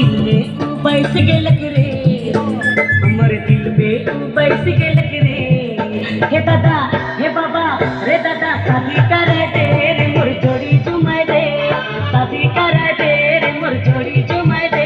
दिल में तू बैठ गेलक रे, हमर दिल में तू बैठ गेलक रे। हे दादा हे बाबा रे दादा, शादी करे दे रे मोर जोड़ी जुमाए दे, शादी करे दे रे मोर जोड़ी जुमाए दे।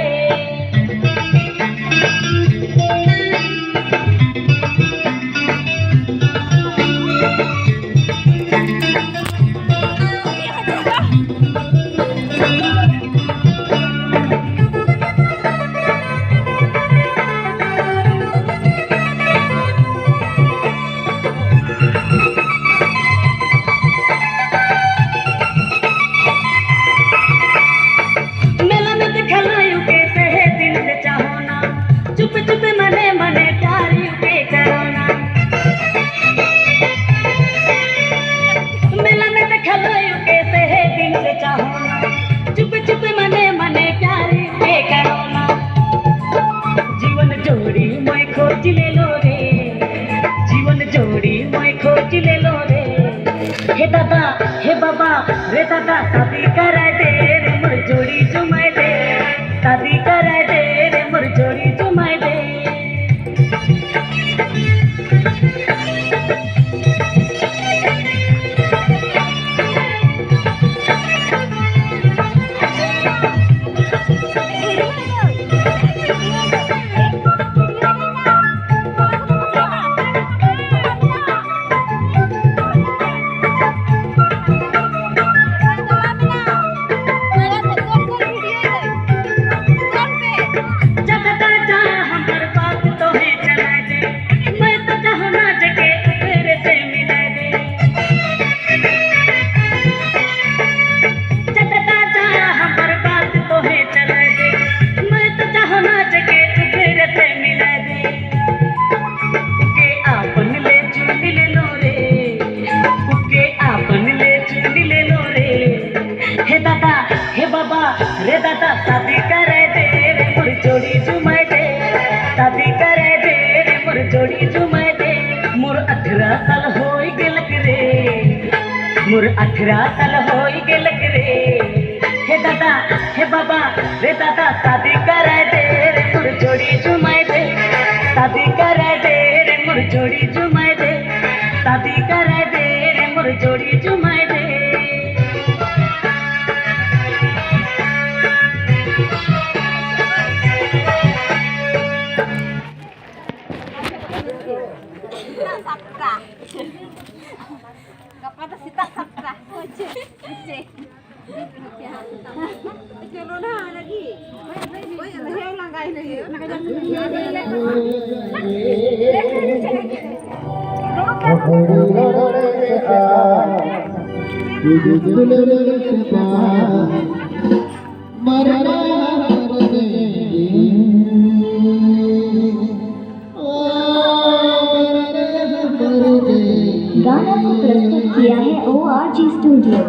हे दादा हे बाबा रे दादा, शादी करे दे रे मोर जोड़ी जुमाए दे, शादी करे दे रे मोर जोड़ी जुमाए दे। रे दादा, शादी करे दे रे मोर जोड़ी जुमाए दे, शादी करे दे रे मोर जोड़ी जुमाए दे। मोर 18 साल होई गेलक रे, मोर 18 साल होई गेलक रे। हे दादा हे बाबा रे दादा, शादी करे दे रे मोर जोड़ी जुमाए दे, शादी करे दे रे मोर जोड़ी जुमाए दे, शादी करे दे रे मोर जोड़ी जुमाए दे। गाना को प्रस्तुत किया है ORG स्टूडियो।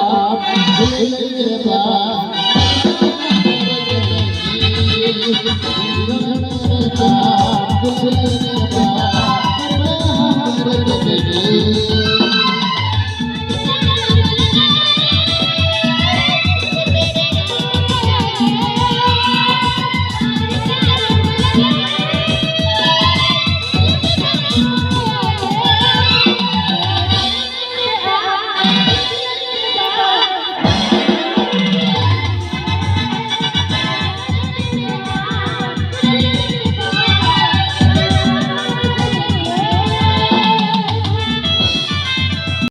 आप